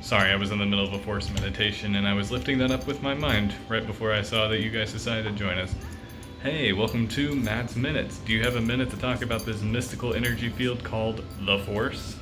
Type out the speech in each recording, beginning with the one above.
Sorry, I was in the middle of a forced meditation and I was lifting that up with my mind right before I saw that you guys decided to join us. Hey, welcome to Matt's Minutes. Do you have a minute to talk about this mystical energy field called the Force?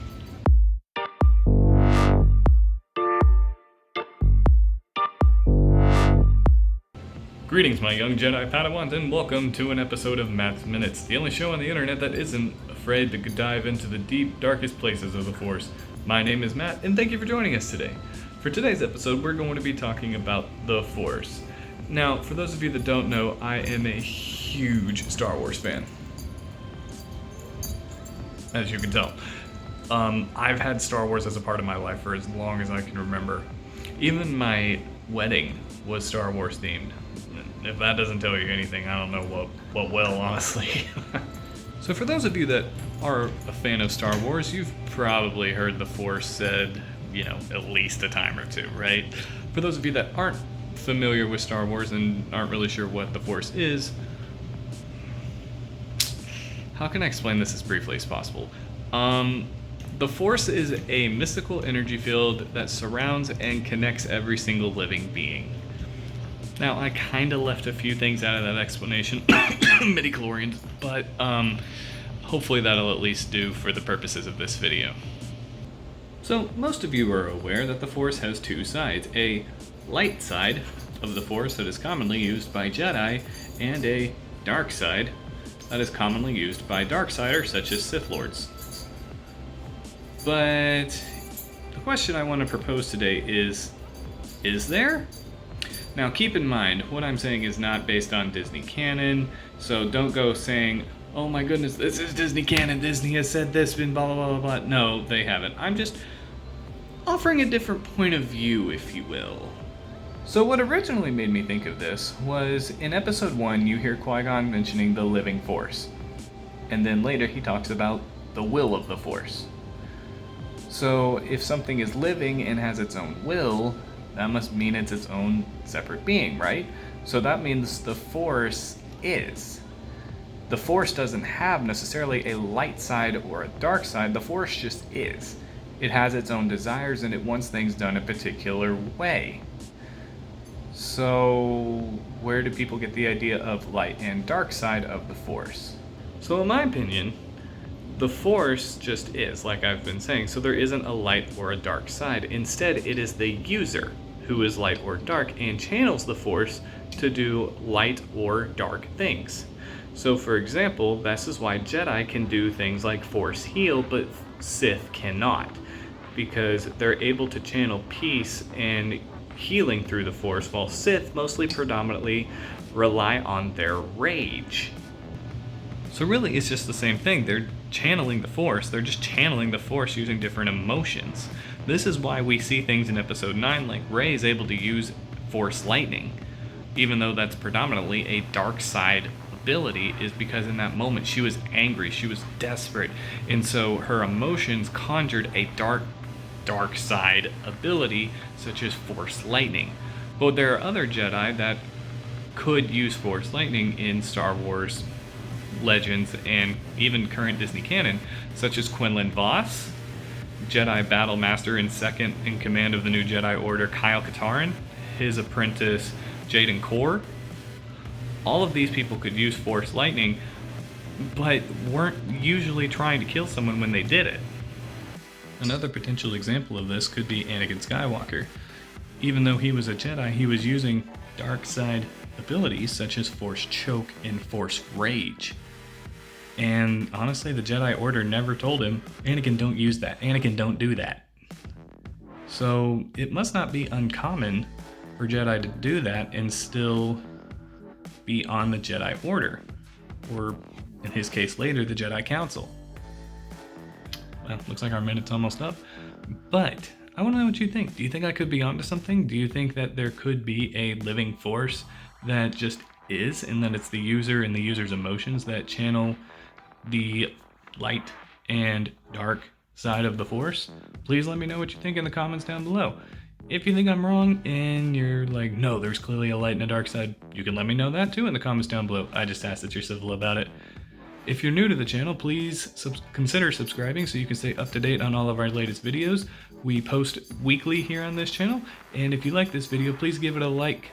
Greetings, my young Jedi Padawans, and welcome to an episode of Matt's Minutes, the only show on the internet that isn't afraid to dive into the deep, darkest places of the Force. My name is Matt, and thank you for joining us today. For today's episode, we're going to be talking about the Force. Now, for those of you that don't know, I am a huge Star Wars fan, as you can tell. I've had Star Wars as a part of my life for as long as I can remember. Even my wedding was Star Wars themed. If that doesn't tell you anything, I don't know what will, honestly. So for those of you that are a fan of Star Wars, you've probably heard the Force said, at least a time or two, right? For those of you that aren't familiar with Star Wars and aren't really sure what the Force is, how can I explain this as briefly as possible? The Force is a mystical energy field that surrounds and connects every single living being. Now, I kind of left a few things out of that explanation, midichlorians, but hopefully that'll at least do for the purposes of this video. So, most of you are aware that the Force has two sides, a light side of the Force that is commonly used by Jedi, and a dark side that is commonly used by Darksiders such as Sith Lords. But the question I want to propose today is there? Now keep in mind, what I'm saying is not based on Disney canon, so don't go saying, oh my goodness, this is Disney canon, Disney has said this, and blah blah blah blah. No, they haven't. I'm just offering a different point of view, if you will. So what originally made me think of this was, in episode 1 you hear Qui-Gon mentioning the living Force, and then later he talks about the will of the Force. So if something is living and has its own will, that must mean it's its own separate being, right? So that means the Force is. The Force doesn't have necessarily a light side or a dark side, the Force just is. It has its own desires and it wants things done a particular way. So where do people get the idea of light and dark side of the Force? So in my opinion, the Force just is, like I've been saying, so there isn't a light or a dark side. Instead, it is the user who is light or dark and channels the Force to do light or dark things. So for example, this is why Jedi can do things like Force heal, but Sith cannot, because they're able to channel peace and healing through the Force, while Sith mostly predominantly rely on their rage. So really, it's just the same thing. They're channeling the Force. They're just channeling the Force using different emotions. This is why we see things in Episode 9, like Rey is able to use Force Lightning, even though that's predominantly a dark side ability, is because in that moment she was angry, she was desperate, and so her emotions conjured a dark side ability, such as Force Lightning. But there are other Jedi that could use Force Lightning in Star Wars Legends and even current Disney canon, such as Quinlan Vos, Jedi Battle Master and second in command of the new Jedi Order Kyle Katarn, his apprentice Jaden Korr. All of these people could use Force Lightning, but weren't usually trying to kill someone when they did it. Another potential example of this could be Anakin Skywalker. Even though he was a Jedi, he was using dark side abilities such as Force Choke and Force Rage. And honestly, the Jedi Order never told him, Anakin, don't use that. Anakin, don't do that. So it must not be uncommon for Jedi to do that and still be on the Jedi Order, or in his case later, the Jedi Council. Well, looks like our minute's almost up, but I want to know what you think. Do you think I could be onto something? Do you think that there could be a living Force that just is, and that it's the user and the user's emotions that channel the light and dark side of the Force? Please let me know what you think in the comments down below. If you think I'm wrong and you're like, no, there's clearly a light and a dark side, you can let me know that too in the comments down below. I just ask that you're civil about it. If you're new to the channel, please consider subscribing so you can stay up to date on all of our latest videos. We post weekly here on this channel, and if you like this video, please give it a like.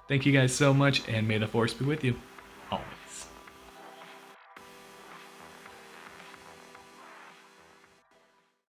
Thank you guys so much, and may the Force be with you.